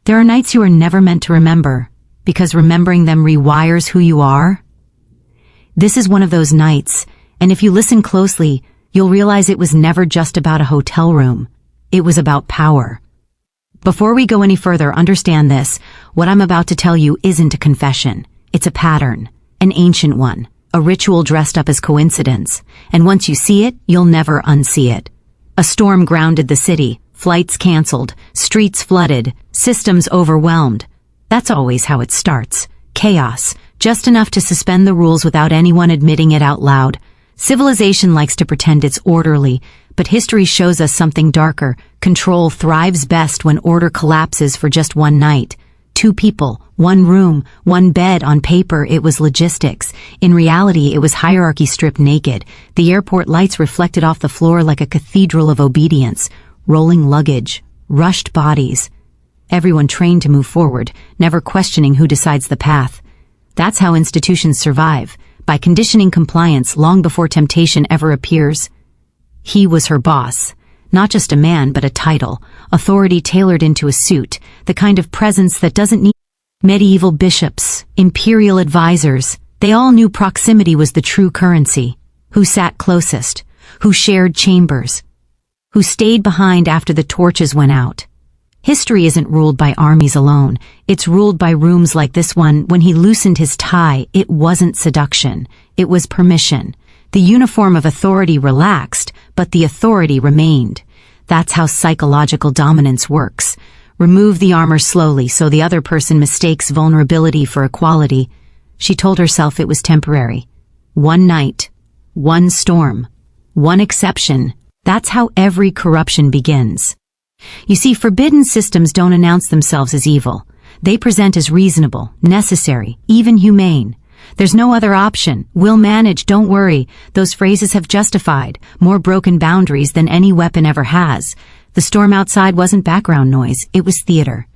There are nights you are never meant to remember, because remembering them rewires who you are. This is one of those nights, and if you listen closely, you'll realize it was never just about a hotel room. It was about power. Before we go any further, understand this. What I'm about to tell you isn't a confession. It's a pattern, an ancient one, a ritual dressed up as coincidence. And once you see it, you'll never unsee it. A storm grounded the city, flights canceled, streets flooded, systems overwhelmed. That's always how it starts. Chaos, just enough to suspend the rules without anyone admitting it out loud. Civilization likes to pretend it's orderly, but history shows us something darker. Control thrives best when order collapses for just one night. 2 people, 1 room, 1 bed. On paper, it was logistics. In reality, it was hierarchy stripped naked. The airport lights reflected off the floor like a cathedral of obedience. Rolling luggage, rushed bodies. Everyone trained to move forward, never questioning who decides the path. That's how institutions survive, by conditioning compliance long before temptation ever appears. He was her boss. Not just a man, but a title, authority tailored into a suit, the kind of presence that doesn't need medieval bishops, imperial advisors. They all knew proximity was the true currency. Who sat closest? Who shared chambers? Who stayed behind after the torches went out? History isn't ruled by armies alone. It's ruled by rooms like this one. When he loosened his tie, it wasn't seduction. It was permission. The uniform of authority relaxed, but the authority remained. That's how psychological dominance works. Remove the armor slowly so the other person mistakes vulnerability for equality. She told herself it was temporary. 1 night, 1 storm, 1 exception. That's how every corruption begins. You see, forbidden systems don't announce themselves as evil. They present as reasonable, necessary, even humane. There's no other option. We'll manage, don't worry. Those phrases have justified more broken boundaries than any weapon ever has. The storm outside wasn't background noise, it was theater.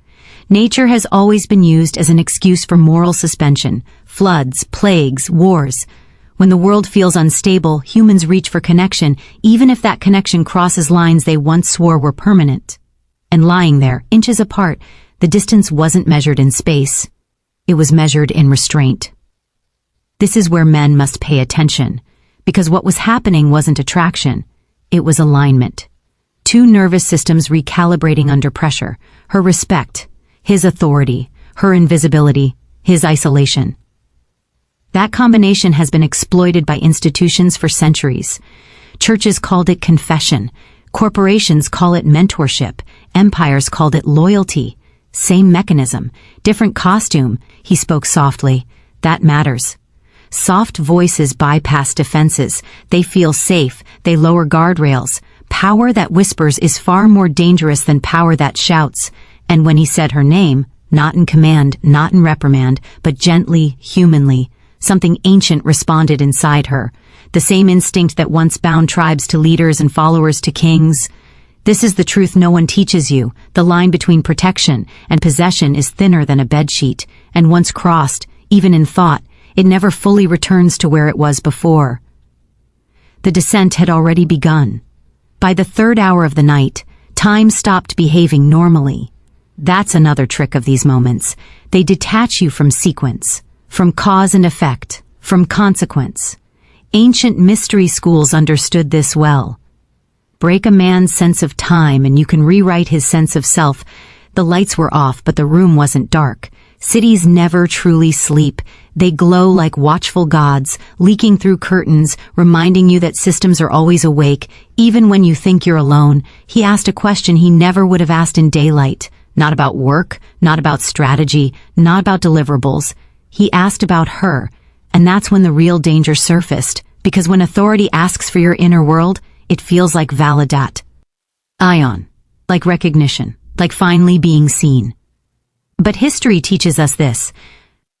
Nature has always been used as an excuse for moral suspension. Floods, plagues, wars. When the world feels unstable, humans reach for connection, even if that connection crosses lines they once swore were permanent. And lying there, inches apart, the distance wasn't measured in space. It was measured in restraint. This is where men must pay attention, because what was happening wasn't attraction, it was alignment. 2 nervous systems recalibrating under pressure, her respect, his authority, her invisibility, his isolation. That combination has been exploited by institutions for centuries. Churches called it confession, corporations call it mentorship, empires called it loyalty. Same mechanism, different costume. He spoke softly. That matters. Soft voices bypass defenses. They feel safe. They lower guardrails. Power that whispers is far more dangerous than power that shouts. And when he said her name, not in command, not in reprimand, but gently, humanly, something ancient responded inside her. The same instinct that once bound tribes to leaders and followers to kings. This is the truth no one teaches you. The line between protection and possession is thinner than a bedsheet, and once crossed, even in thought, it never fully returns to where it was before. The descent had already begun. By the 3rd hour of the night, time stopped behaving normally. That's another trick of these moments. They detach you from sequence, from cause and effect, from consequence. Ancient mystery schools understood this well. Break a man's sense of time and you can rewrite his sense of self. The lights were off, but the room wasn't dark. Cities never truly sleep. They glow like watchful gods, leaking through curtains, reminding you that systems are always awake, even when you think you're alone. He asked a question he never would have asked in daylight. Not about work, not about strategy, not about deliverables. He asked about her, and that's when the real danger surfaced, because when authority asks for your inner world, it feels like validat. Ion, like recognition, like finally being seen. But history teaches us this.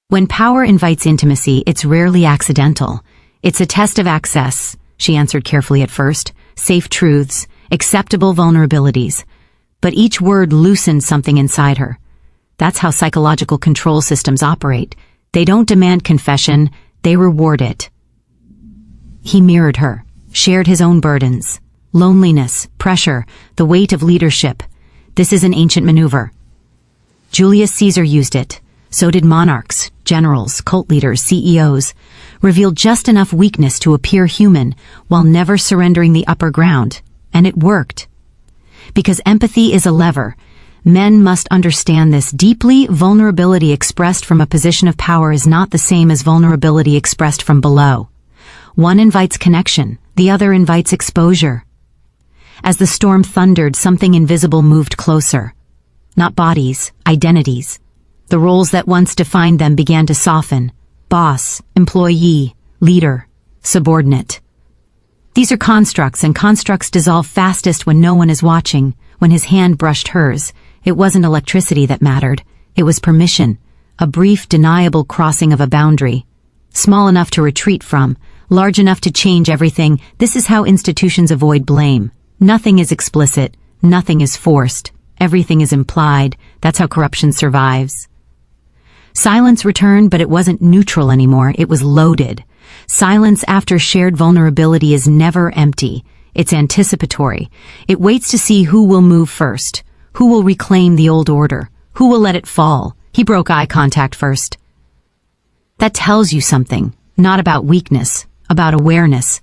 When power invites intimacy, it's rarely accidental. It's a test of access, she answered carefully at first, safe truths, acceptable vulnerabilities. But each word loosened something inside her. That's how psychological control systems operate. They don't demand confession, they reward it. He mirrored her, shared his own burdens. Loneliness, pressure, the weight of leadership. This is an ancient maneuver. Julius Caesar used it. So did monarchs, generals, cult leaders, CEOs. Revealed just enough weakness to appear human while never surrendering the upper ground. And it worked. Because empathy is a lever. Men must understand this deeply. Vulnerability expressed from a position of power is not the same as vulnerability expressed from below. One invites connection, the other invites exposure. As the storm thundered, something invisible moved closer. Not bodies, identities. The roles that once defined them began to soften. Boss, employee, leader, subordinate. These are constructs, and constructs dissolve fastest when no one is watching. When his hand brushed hers, it wasn't electricity that mattered. It was permission, a brief, deniable crossing of a boundary. Small enough to retreat from, large enough to change everything. This is how institutions avoid blame. Nothing is explicit, nothing is forced, everything is implied. That's how corruption survives. Silence returned, but it wasn't neutral anymore. It was loaded. Silence after shared vulnerability is never empty. It's anticipatory. It waits to see who will move first, who will reclaim the old order, who will let it fall. He broke eye contact first. That tells you something, not about weakness, about awareness.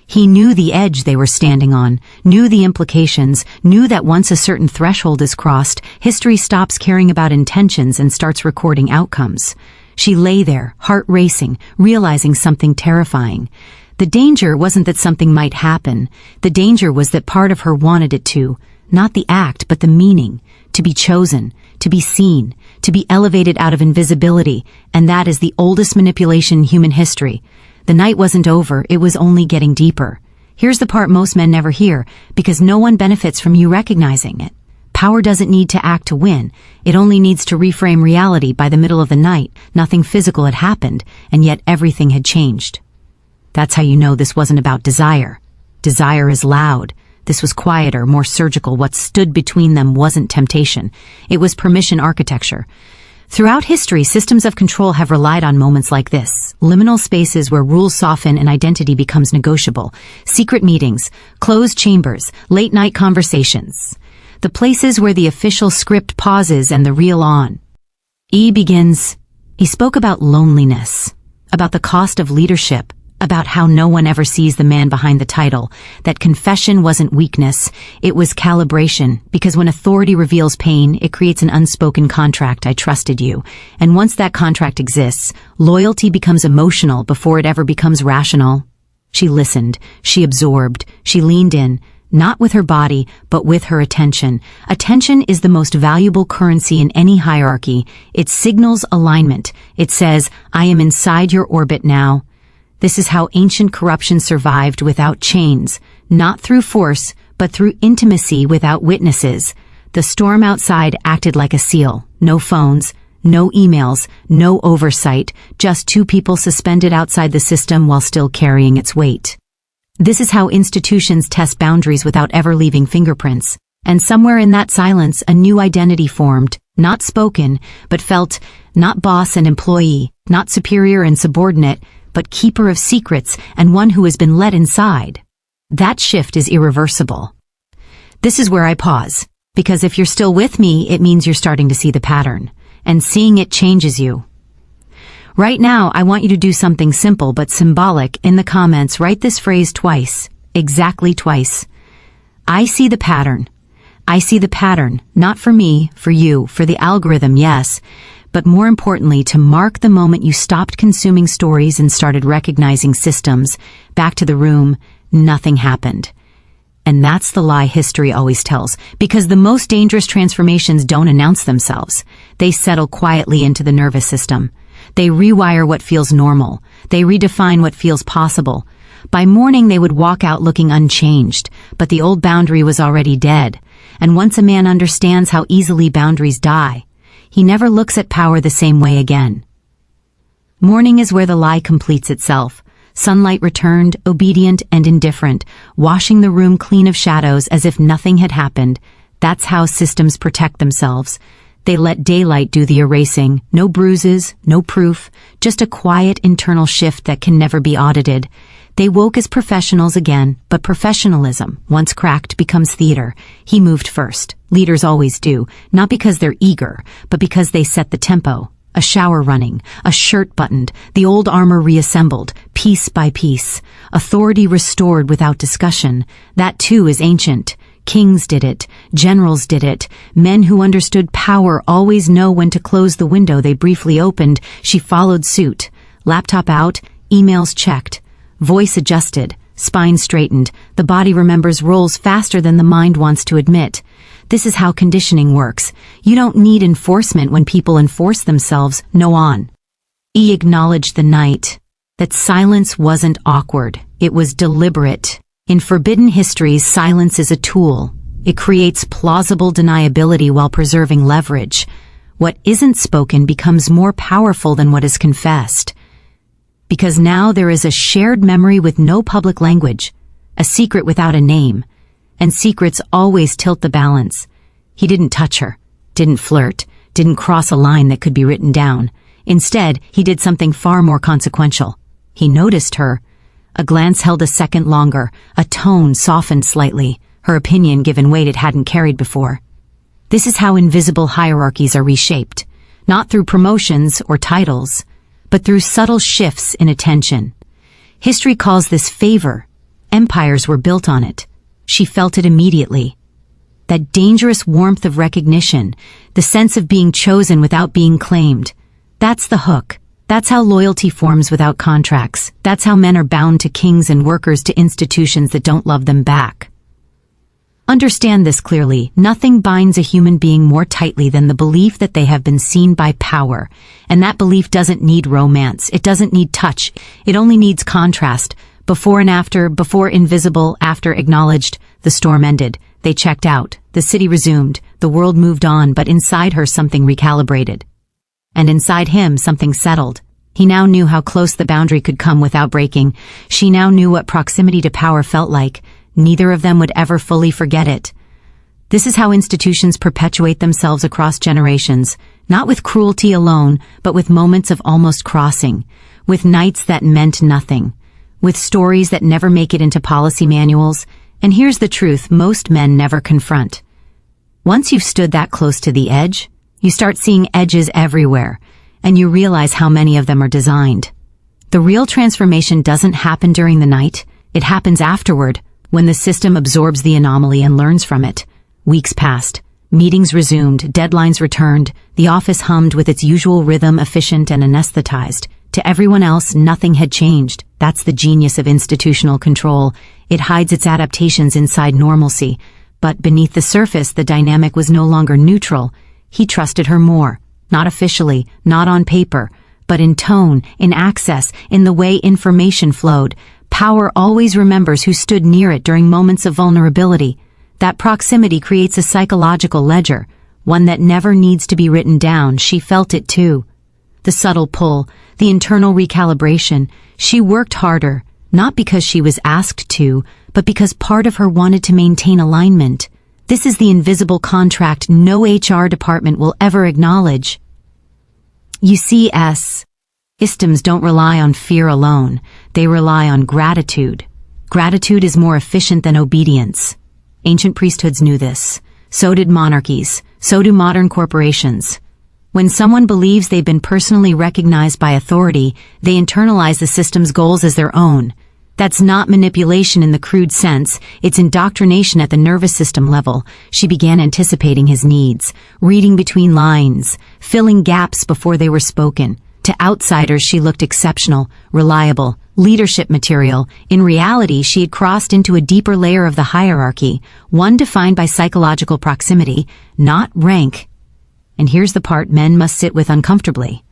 He knew the edge they were standing on, knew the implications, knew that once a certain threshold is crossed, history stops caring about intentions and starts recording outcomes. She lay there, heart racing, realizing something terrifying. The danger wasn't that something might happen. The danger was that part of her wanted it to, not the act, but the meaning, to be chosen, to be seen, to be elevated out of invisibility, and that is the oldest manipulation in human history. The night wasn't over, it was only getting deeper. Here's the part most men never hear, because no one benefits from you recognizing it. Power doesn't need to act to win. It only needs to reframe reality. By the middle of the night, nothing physical had happened, and yet everything had changed. That's how you know this wasn't about desire. Desire is loud. This was quieter, more surgical. What stood between them wasn't temptation. It was permission architecture. Throughout history, systems of control have relied on moments like this. Liminal spaces where rules soften and identity becomes negotiable. Secret meetings, closed chambers, late-night conversations. The places where the official script pauses and the real on. E begins. He spoke about loneliness, about the cost of leadership, about how no one ever sees the man behind the title, that confession wasn't weakness, it was calibration, because when authority reveals pain, it creates an unspoken contract. I trusted you. And once that contract exists, loyalty becomes emotional before it ever becomes rational. She listened, she absorbed, she leaned in, not with her body, but with her attention. Attention is the most valuable currency in any hierarchy. It signals alignment. It says, I am inside your orbit now. This is how ancient corruption survived without chains, not through force, but through intimacy without witnesses. The storm outside acted like a seal. No phones, no emails, no oversight, just two people suspended outside the system while still carrying its weight. This is how institutions test boundaries without ever leaving fingerprints. And somewhere in that silence, a new identity formed, not spoken, but felt, not boss and employee, not superior and subordinate, but keeper of secrets and one who has been let inside. That shift is irreversible. This is where I pause, because if you're still with me, it means you're starting to see the pattern, and seeing it changes you. Right now, I want you to do something simple but symbolic. In the comments, write this phrase twice, exactly twice. I see the pattern. I see the pattern, not for me, for you, for the algorithm, yes, but more importantly, to mark the moment you stopped consuming stories and started recognizing systems. Back to the room, nothing happened. And that's the lie history always tells, because the most dangerous transformations don't announce themselves. They settle quietly into the nervous system. They rewire what feels normal. They redefine what feels possible. By morning, they would walk out looking unchanged, but the old boundary was already dead. And once a man understands how easily boundaries die, he never looks at power the same way again. Morning is where the lie completes itself. Sunlight returned, obedient and indifferent, washing the room clean of shadows as if nothing had happened. That's how systems protect themselves. They let daylight do the erasing. No bruises, no proof, just a quiet internal shift that can never be audited. They woke as professionals again, but professionalism, once cracked, becomes theater. He moved first. Leaders always do, not because they're eager, but because they set the tempo. A shower running, a shirt buttoned, the old armor reassembled, piece by piece. Authority restored without discussion. That too is ancient. Kings did it. Generals did it. Men who understood power always know when to close the window they briefly opened. She followed suit. Laptop out, emails checked. Voice adjusted, spine straightened. The body remembers roles faster than the mind wants to admit. This is how conditioning works. You don't need enforcement when people enforce themselves. No on. He acknowledged the night. That silence wasn't awkward. It was deliberate. In forbidden histories, silence is a tool. It creates plausible deniability while preserving leverage. What isn't spoken becomes more powerful than what is confessed. Because now there is a shared memory with no public language, a secret without a name. And secrets always tilt the balance. He didn't touch her, didn't flirt, didn't cross a line that could be written down. Instead, he did something far more consequential. He noticed her. A glance held a second longer, a tone softened slightly, her opinion given weight it hadn't carried before. This is how invisible hierarchies are reshaped, not through promotions or titles, but through subtle shifts in attention. History calls this favor. Empires were built on it. She felt it immediately. That dangerous warmth of recognition, the sense of being chosen without being claimed. That's the hook. That's how loyalty forms without contracts. That's how men are bound to kings and workers to institutions that don't love them back. Understand this clearly. Nothing binds a human being more tightly than the belief that they have been seen by power. And that belief doesn't need romance. It doesn't need touch. It only needs contrast. Before and after, before invisible, after acknowledged. The storm ended. They checked out. The city resumed. The world moved on, but inside her something recalibrated. And inside him something settled. He now knew how close the boundary could come without breaking. She now knew what proximity to power felt like. Neither of them would ever fully forget it. This is how institutions perpetuate themselves across generations, not with cruelty alone, but with moments of almost crossing, with nights that meant nothing, with stories that never make it into policy manuals. And here's the truth most men never confront. Once you've stood that close to the edge, you start seeing edges everywhere, and you realize how many of them are designed. The real transformation doesn't happen during the night, it happens afterward, when the system absorbs the anomaly and learns from it. Weeks passed. Meetings resumed, deadlines returned, the office hummed with its usual rhythm, efficient and anesthetized. To everyone else, nothing had changed. That's the genius of institutional control. It hides its adaptations inside normalcy. But beneath the surface, the dynamic was no longer neutral. He trusted her more. Not officially, not on paper, but in tone, in access, in the way information flowed. Power always remembers who stood near it during moments of vulnerability. That proximity creates a psychological ledger, one that never needs to be written down. She felt it too. The subtle pull, the internal recalibration. She worked harder, not because she was asked to, but because part of her wanted to maintain alignment. This is the invisible contract no HR department will ever acknowledge. You see, systems don't rely on fear alone. They rely on gratitude. Gratitude is more efficient than obedience. Ancient priesthoods knew this. So did monarchies. So do modern corporations. When someone believes they've been personally recognized by authority, they internalize the system's goals as their own. That's not manipulation in the crude sense, it's indoctrination at the nervous system level. She began anticipating his needs, reading between lines, filling gaps before they were spoken. To outsiders, she looked exceptional, reliable, leadership material. In reality, she had crossed into a deeper layer of the hierarchy, one defined by psychological proximity, not rank. And here's the part men must sit with uncomfortably.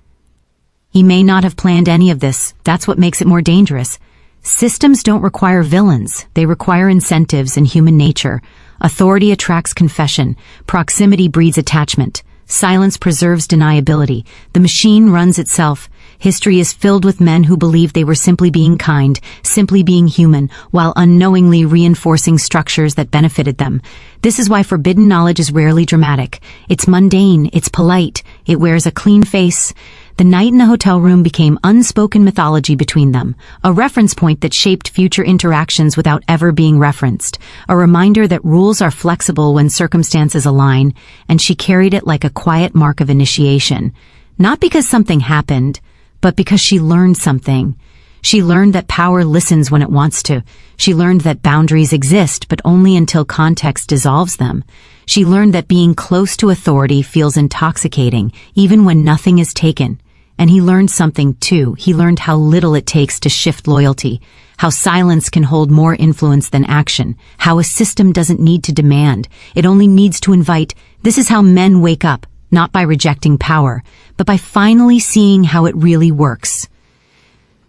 He may not have planned any of this. That's what makes it more dangerous. Systems don't require villains. They require incentives and human nature. Authority attracts confession. Proximity breeds attachment. Silence preserves deniability. The machine runs itself. History is filled with men who believed they were simply being kind, simply being human, while unknowingly reinforcing structures that benefited them. This is why forbidden knowledge is rarely dramatic. It's mundane, it's polite, it wears a clean face. The night in the hotel room became unspoken mythology between them, a reference point that shaped future interactions without ever being referenced, a reminder that rules are flexible when circumstances align, and she carried it like a quiet mark of initiation. Not because something happened, but because she learned something. She learned that power listens when it wants to. She learned that boundaries exist, but only until context dissolves them. She learned that being close to authority feels intoxicating, even when nothing is taken. And he learned something too. He learned how little it takes to shift loyalty, how silence can hold more influence than action, how a system doesn't need to demand. It only needs to invite. This is how men wake up, not by rejecting power, but by finally seeing how it really works.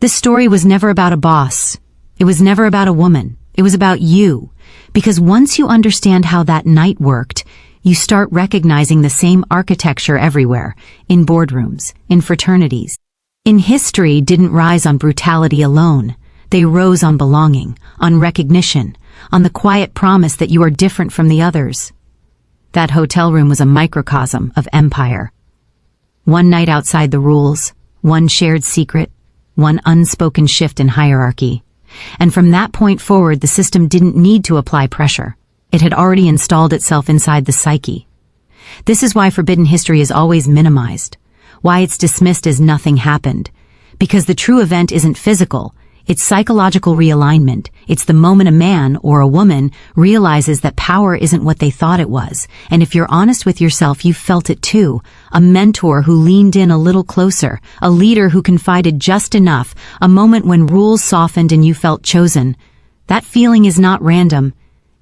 This story was never about a boss. It was never about a woman. It was about you. Because once you understand how that night worked, you start recognizing the same architecture everywhere, in boardrooms, in fraternities. In history didn't rise on brutality alone. They rose on belonging, on recognition, on the quiet promise that you are different from the others. That hotel room was a microcosm of empire. One night outside the rules, one shared secret, one unspoken shift in hierarchy. And from that point forward, the system didn't need to apply pressure. It had already installed itself inside the psyche. This is why forbidden history is always minimized, why it's dismissed as nothing happened. Because the true event isn't physical, it's psychological realignment. It's the moment a man or a woman realizes that power isn't what they thought it was. And if you're honest with yourself, you felt it too. A mentor who leaned in a little closer, a leader who confided just enough, a moment when rules softened and you felt chosen. That feeling is not random.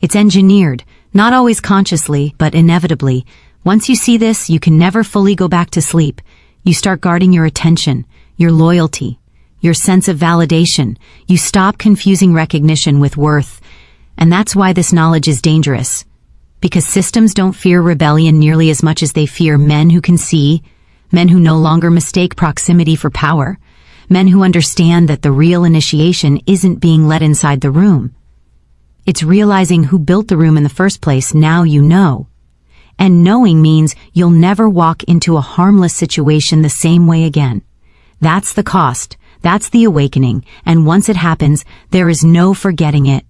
It's engineered, not always consciously, but inevitably. Once you see this, you can never fully go back to sleep. You start guarding your attention, your loyalty, your sense of validation. You stop confusing recognition with worth. And that's why this knowledge is dangerous. Because systems don't fear rebellion nearly as much as they fear men who can see, men who no longer mistake proximity for power, men who understand that the real initiation isn't being let inside the room. It's realizing who built the room in the first place. Now you know. And knowing means you'll never walk into a harmless situation the same way again. That's the cost. That's the awakening, and once it happens, there is no forgetting it.